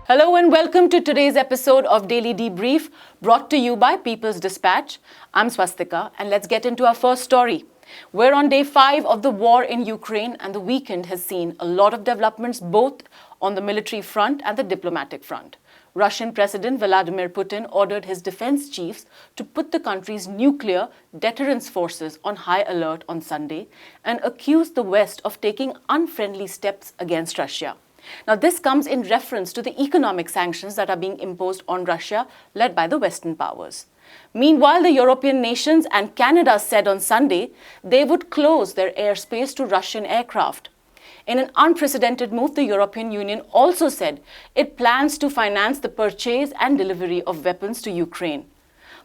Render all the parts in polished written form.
Hello and welcome to today's episode of Daily Debrief, brought to you by People's Dispatch. I'm Swastika, and let's get into our first story. We're on day 5 of the war in Ukraine, and the weekend has seen a lot of developments both on the military front and the diplomatic front. Russian President Vladimir Putin ordered his defense chiefs to put the country's nuclear deterrence forces on high alert on Sunday and accused the West of taking unfriendly steps against Russia. Now, this comes in reference to the economic sanctions that are being imposed on Russia, led by the Western powers. Meanwhile, the European nations and Canada said on Sunday they would close their airspace to Russian aircraft. In an unprecedented move, the European Union also said it plans to finance the purchase and delivery of weapons to Ukraine.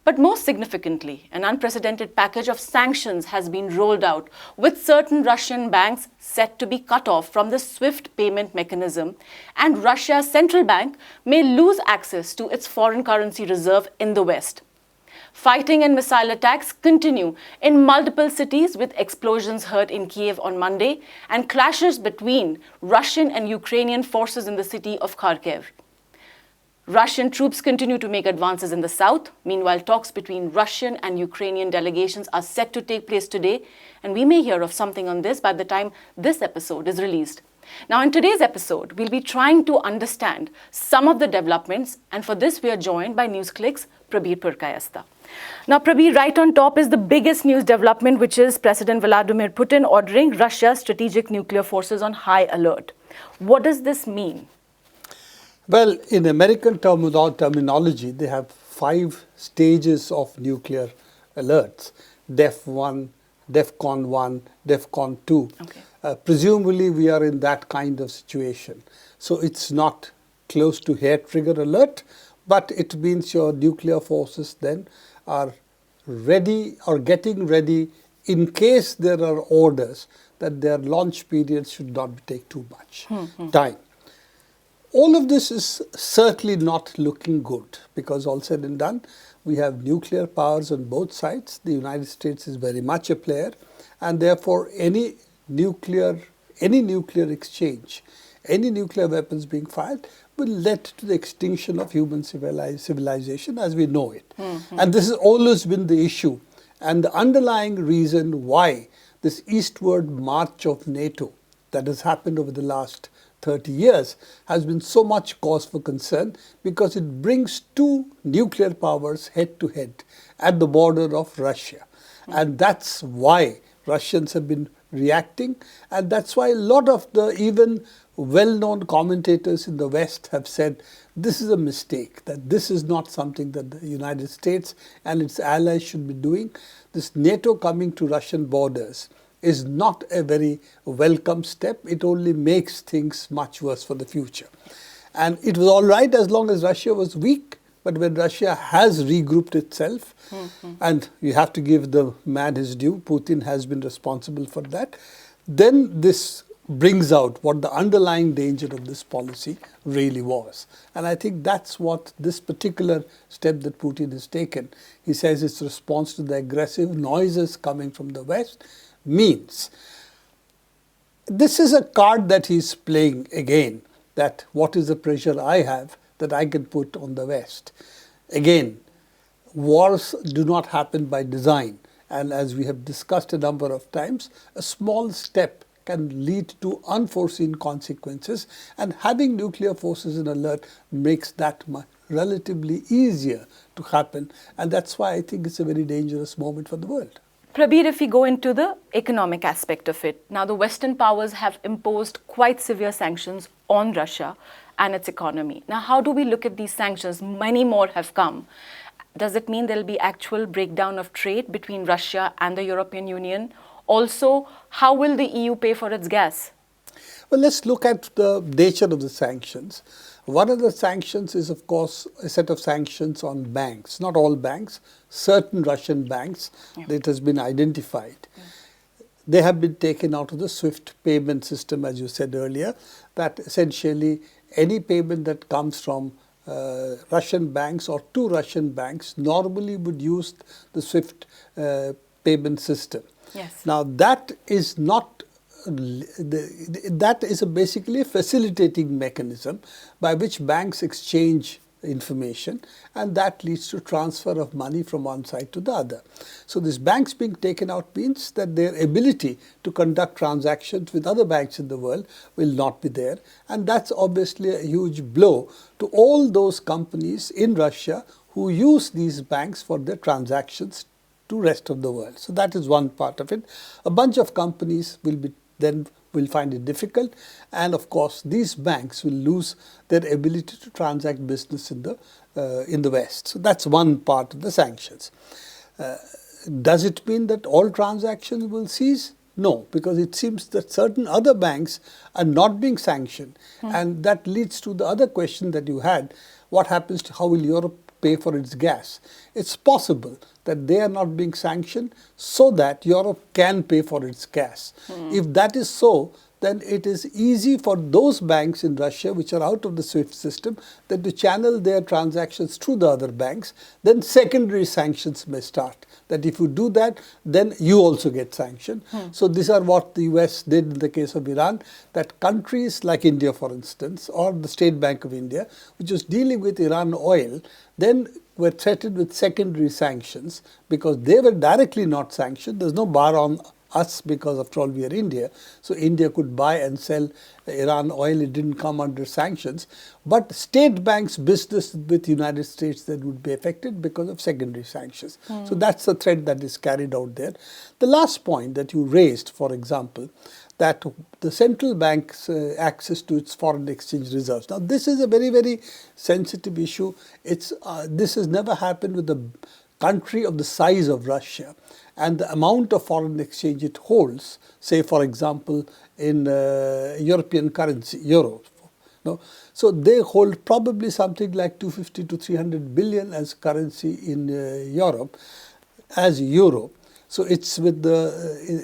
But most significantly, an unprecedented package of sanctions has been rolled out, with certain Russian banks set to be cut off from the SWIFT payment mechanism, and Russia's central bank may lose access to its foreign currency reserve in the West. Fighting and missile attacks continue in multiple cities, with explosions heard in Kiev on Monday and clashes between Russian and Ukrainian forces in the city of Kharkiv. Russian troops continue to make advances in the south. Meanwhile, talks between Russian and Ukrainian delegations are set to take place today, and we may hear of something on this by the time this episode is released. Now, in today's episode, we'll be trying to understand some of the developments, and for this we are joined by NewsClick's Prabir Purkayastha. Now, Prabir, right on top is the biggest news development, which is President Vladimir Putin ordering Russia's strategic nuclear forces on high alert. What does this mean? Well, in American terminology, they have 5 stages of nuclear alerts: DEF 1, DEFCON 1, DEFCON 2. Okay. Presumably, we are in that kind of situation. So it's not close to hair trigger alert, but it means your nuclear forces then are ready or getting ready in case there are orders that their launch periods should not take too much time. All of this is certainly not looking good, because all said and done, we have nuclear powers on both sides. The United States is very much a player, and therefore any nuclear exchange, any nuclear weapons being fired will lead to the extinction of human civilization as we know it. And this has always been the issue, and the underlying reason why this eastward march of NATO that has happened over the last 30 years has been so much cause for concern, because it brings 2 nuclear powers head to head at the border of Russia. And that's why Russians have been reacting, and that's why a lot of the even well-known commentators in the West have said this is a mistake, that this is not something that the United States and its allies should be doing. This NATO coming to Russian borders is not a very welcome step. It only makes things much worse for the future. And it was all right as long as Russia was weak, but when Russia has regrouped itself, and you have to give the man his due, Putin has been responsible for that, then this brings out what the underlying danger of this policy really was. And I think that's what this particular step that Putin has taken, he says it's response to the aggressive noises coming from the West, means. This is a card that he's playing again, that what is the pressure I have that I can put on the West. Again, wars do not happen by design, and as we have discussed a number of times, a small step can lead to unforeseen consequences, and having nuclear forces in alert makes that relatively easier to happen, and that's why I think it's a very dangerous moment for the world. Prabir, if we go into the economic aspect of it, now the Western powers have imposed quite severe sanctions on Russia and its economy. Now, how do we look at these sanctions? Many more have come. Does it mean there'll be actual breakdown of trade between Russia and the European Union? Also, how will the EU pay for its gas? Well, let's look at the nature of the sanctions. One of the sanctions is, of course, a set of sanctions on banks. Not all banks, certain Russian banks that has been identified. They have been taken out of the SWIFT payment system, as you said earlier, that essentially any payment that comes from Russian banks or to Russian banks normally would use the SWIFT payment system. Yes. Now, that is not that is basically a facilitating mechanism by which banks exchange information, and that leads to transfer of money from one side to the other. So these banks being taken out means that their ability to conduct transactions with other banks in the world will not be there, and that's obviously a huge blow to all those companies in Russia who use these banks for their transactions to rest of the world. So that is one part of it. A bunch of companies will find it difficult, and of course these banks will lose their ability to transact business in the West. So that's one part of the sanctions. Does it mean that all transactions will cease? No, because it seems that certain other banks are not being sanctioned, and that leads to the other question that you had: what happens to how will Europe pay for its gas? It's possible that they are not being sanctioned so that Europe can pay for its gas. If that is so, then it is easy for those banks in Russia which are out of the SWIFT system then to channel their transactions through the other banks. Then secondary sanctions may start. That if you do that, then you also get sanctioned. So these are what the US did in the case of Iran, that countries like India, for instance, or the State Bank of India, which was dealing with Iran oil, then were threatened with secondary sanctions because they were directly not sanctioned. There's no bar on us because after all we are India. So India could buy and sell Iran oil. It didn't come under sanctions. But state banks' business with the United States then would be affected because of secondary sanctions. So that's the threat that is carried out there. The last point that you raised, for example, that the central bank's access to its foreign exchange reserves. Now this is a very, very sensitive issue. This has never happened with a country of the size of Russia, and the amount of foreign exchange it holds, say for example in European currency, euro. No? So they hold probably something like 250 to 300 billion as currency in Europe, as euro. So it's with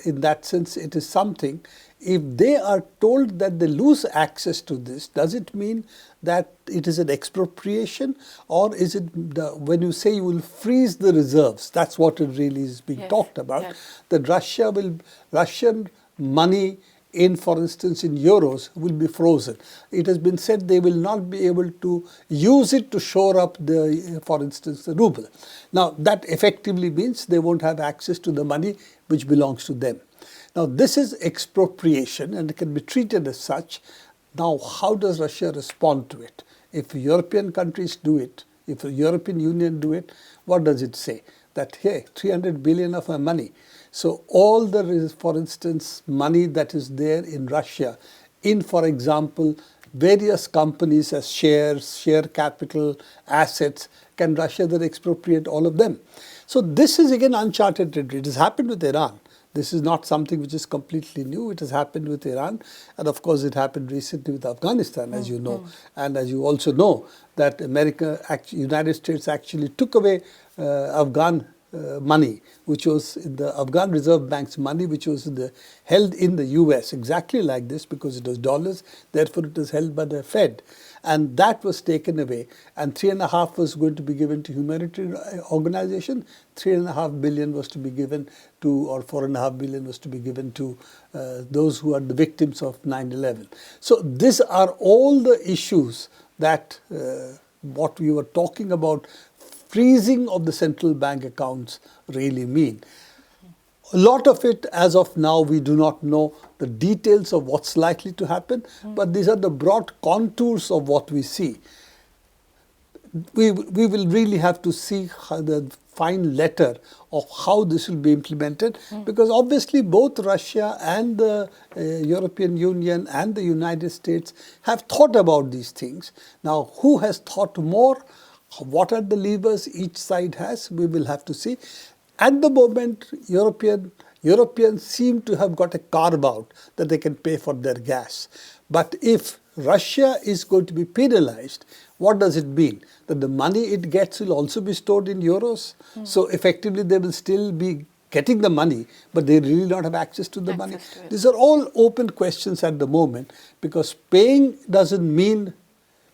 in that sense it is something. If they are told that they lose access to this, does it mean that it is an expropriation, or is it when you say you will freeze the reserves? That's what it really is being talked about. Yes. That Russian money in, for instance, in euros will be frozen. It has been said they will not be able to use it to shore up the, for instance, the ruble. Now that effectively means they won't have access to the money which belongs to them. Now this is expropriation and it can be treated as such. Now how does Russia respond to it? If European countries do it, if the European Union do it, what does it say? That, hey, 300 billion of my money. So all the, for instance, money that is there in Russia, in, for example, various companies as shares, share capital, assets, can Russia then expropriate all of them? So this is again uncharted territory. It has happened with Iran. This is not something which is completely new. It has happened with Iran, and of course it happened recently with Afghanistan, as you know. And as you also know, that United States actually took away Afghan money, which was the Afghan Reserve Bank's money, which was held in the US, exactly like this, because it was dollars, therefore it was held by the Fed. And that was taken away, and 3.5 was going to be given to humanitarian organization, 3.5 billion was to be given to, or 4.5 billion was to be given to those who are the victims of 9/11. So these are all the issues that what we were talking about, freezing of the central bank accounts, really mean. A lot of it, as of now, we do not know the details of what's likely to happen, but these are the broad contours of what we see. We will really have to see how the fine letter of how this will be implemented, because obviously both Russia and the European Union and the United States have thought about these things. Now, who has thought more? What are the levers each side has? We will have to see. At the moment, Europeans seem to have got a carve out that they can pay for their gas. But if Russia is going to be penalized, what does it mean? That the money it gets will also be stored in euros? So effectively they will still be getting the money, but they really not have access to the money. These are all open questions at the moment, because paying doesn't mean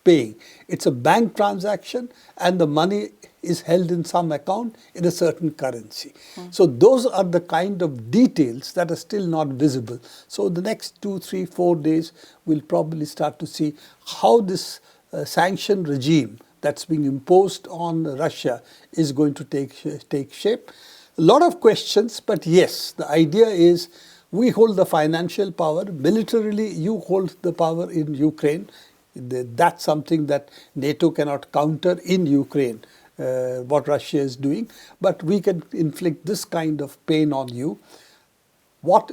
paying. It's a bank transaction, and the money is held in some account in a certain currency. So those are the kind of details that are still not visible. So the next 2, 3, 4 days, we'll probably start to see how this sanction regime that's being imposed on Russia is going to take shape. A lot of questions, but yes, the idea is we hold the financial power. Militarily, you hold the power in Ukraine. That's something that NATO cannot counter in Ukraine, what Russia is doing. But we can inflict this kind of pain on you. What,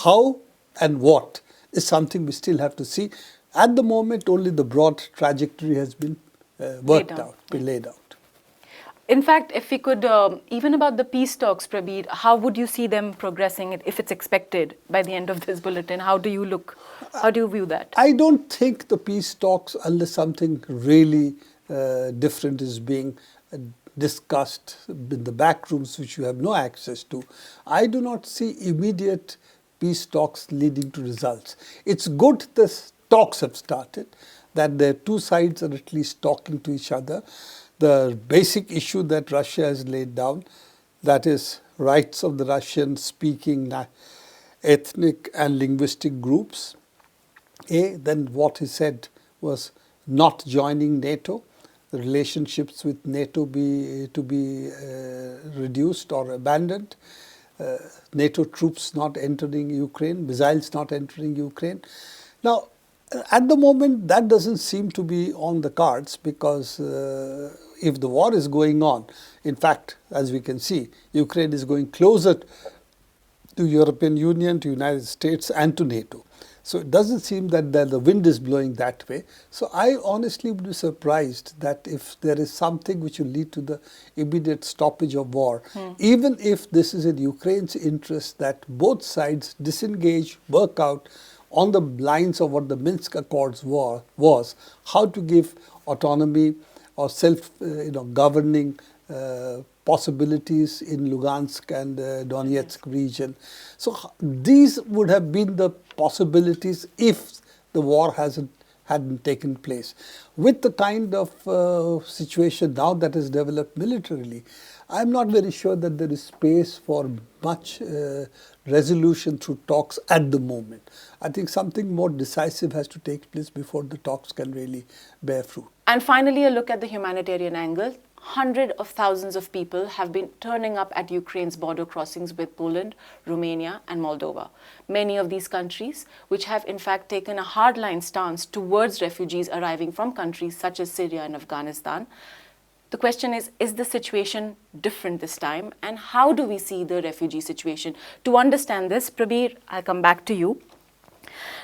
how and what is something we still have to see. At the moment, only the broad trajectory has been laid out. In fact, if we could, even about the peace talks, Prabir, how would you see them progressing if it's expected by the end of this bulletin? How do you view that? I don't think the peace talks, unless something really different is being discussed in the back rooms which you have no access to, I do not see immediate peace talks leading to results. It's good the talks have started, that the two sides are at least talking to each other. The basic issue that Russia has laid down, that is rights of the Russian-speaking ethnic and linguistic groups. Then what he said was not joining NATO, the relationships with NATO to be reduced or abandoned, NATO troops not entering Ukraine, missiles not entering Ukraine. Now, at the moment, that doesn't seem to be on the cards, because if the war is going on, in fact, as we can see, Ukraine is going closer to European Union, to United States and to NATO. So it doesn't seem that the wind is blowing that way. So I honestly would be surprised that if there is something which will lead to the immediate stoppage of war, even if this is in Ukraine's interest, that both sides disengage, work out on the lines of what the Minsk Accords was, how to give autonomy or self-governing possibilities in Lugansk and Donetsk region. So these would have been the possibilities if the war hadn't taken place. With the kind of situation now that is developed militarily, I'm not very sure that there is space for much resolution through talks at the moment. I think something more decisive has to take place before the talks can really bear fruit. And finally, a look at the humanitarian angle. Hundreds of thousands of people have been turning up at Ukraine's border crossings with Poland, Romania and Moldova. Many of these countries, which have in fact taken a hardline stance towards refugees arriving from countries such as Syria and Afghanistan. The question is the situation different this time? And how do we see the refugee situation? To understand this, Prabir, I'll come back to you.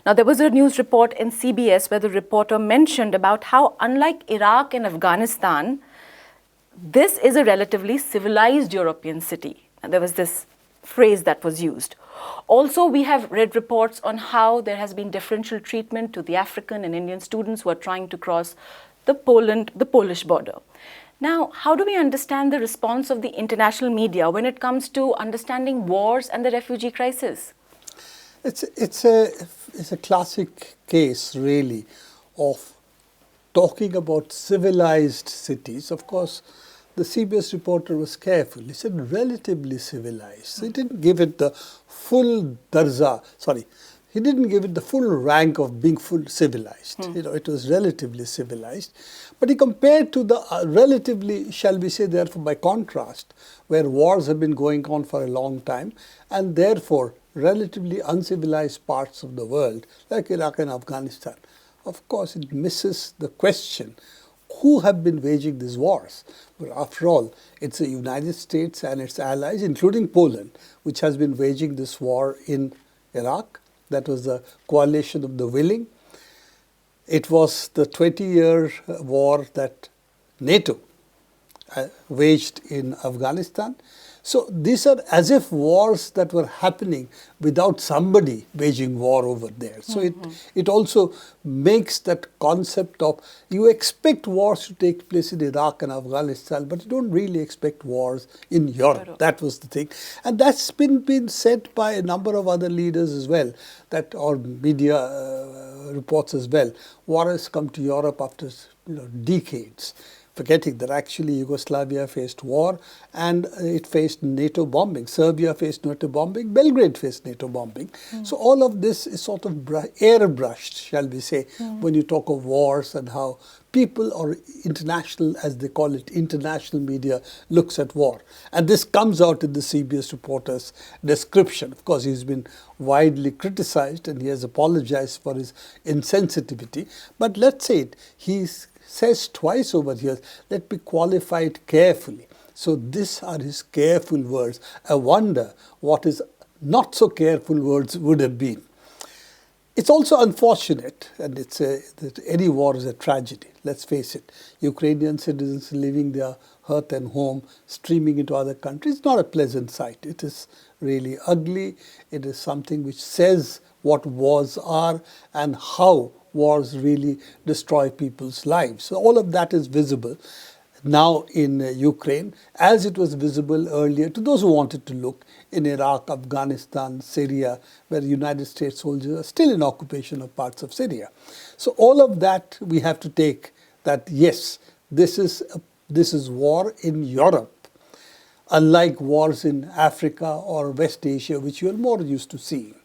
Now, there was a news report in CBS where the reporter mentioned about how, unlike Iraq and Afghanistan, this is a relatively civilized European city. And there was this phrase that was used. Also, we have read reports on how there has been differential treatment to the African and Indian students who are trying to cross the Polish border. Now, how do we understand the response of the international media when it comes to understanding wars and the refugee crisis? It's a classic case, really, of talking about civilized cities. Of course, the CBS reporter was careful. He said relatively civilized. He didn't give it the full he didn't give it the full rank of being full civilized. It was relatively civilized. But he compared to the relatively, shall we say, therefore, by contrast, where wars have been going on for a long time, and therefore relatively uncivilized parts of the world, like Iraq and Afghanistan. Of course, it misses the question, who have been waging these wars? But after all, it's the United States and its allies, including Poland, which has been waging this war in Iraq. That was the coalition of the willing. It was the 20-year war that NATO waged in Afghanistan. So these are as if wars that were happening without somebody waging war over there. So it also makes that concept of, you expect wars to take place in Iraq and Afghanistan, but you don't really expect wars in Europe. That was the thing. And that's been said by a number of other leaders as well, or media reports as well. War has come to Europe after decades. forgetting that actually Yugoslavia faced war and it faced NATO bombing. Serbia faced NATO bombing. Belgrade faced NATO bombing. So all of this is sort of airbrushed, shall we say, when you talk of wars and how people, or international, as they call it, international media looks at war. And this comes out in the CBS reporter's description. Of course, he's been widely criticized and he has apologized for his insensitivity. But let's say it, he says twice over here, let me qualify it carefully. So these are his careful words. I wonder what his not so careful words would have been. It's also unfortunate, and that any war is a tragedy, let's face it. Ukrainian citizens leaving their hearth and home, streaming into other countries, not a pleasant sight. It is really ugly. It is something which says what wars are and how wars really destroy people's lives. So all of that is visible now in Ukraine, as it was visible earlier to those who wanted to look in Iraq, Afghanistan, Syria, where United States soldiers are still in occupation of parts of Syria. So all of that we have to take that, yes, this is war in Europe, unlike wars in Africa or West Asia, which you are more used to seeing.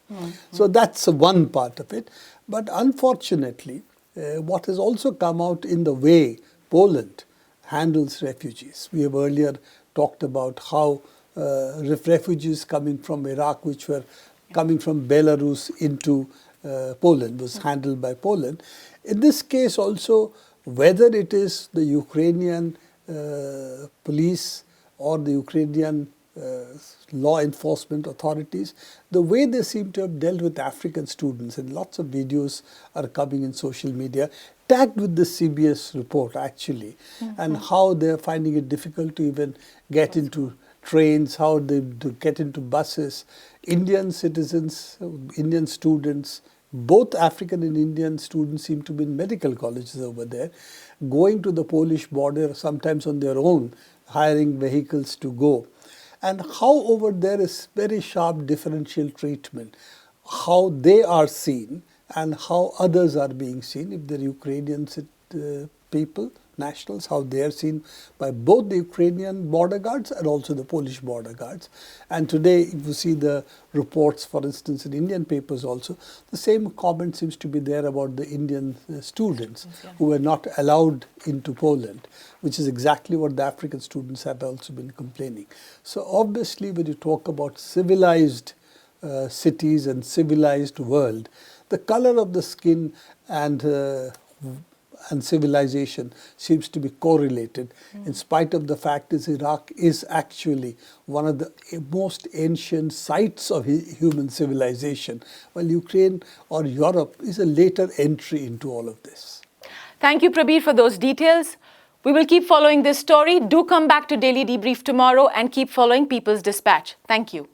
So that's one part of it. But unfortunately, what has also come out in the way Poland handles refugees. We have earlier talked about how refugees coming from Iraq, which were coming from Belarus into Poland, was handled by Poland. In this case also, whether it is the Ukrainian police or the Ukrainian law enforcement authorities, the way they seem to have dealt with African students, and lots of videos are coming in social media, tagged with the CBS report actually, and how they're finding it difficult to even get into trains, how they get into buses. Indian citizens, Indian students, both African and Indian students seem to be in medical colleges over there, going to the Polish border, sometimes on their own, hiring vehicles to go. And how over there is very sharp differential treatment, how they are seen and how others are being seen. If they're Ukrainian people, nationals, how they are seen by both the Ukrainian border guards and also the Polish border guards. And today, if you see the reports, for instance, in Indian papers also, the same comment seems to be there about the Indian students who were not allowed into Poland, which is exactly what the African students have also been complaining. So obviously, when you talk about civilized cities and civilized world, the color of the skin and civilization seems to be correlated, in spite of the fact that Iraq is actually one of the most ancient sites of human civilization, while Ukraine or Europe is a later entry into all of this. Thank you, Prabir, for those details. We will keep following this story. Do come back to Daily Debrief tomorrow and keep following People's Dispatch. Thank you.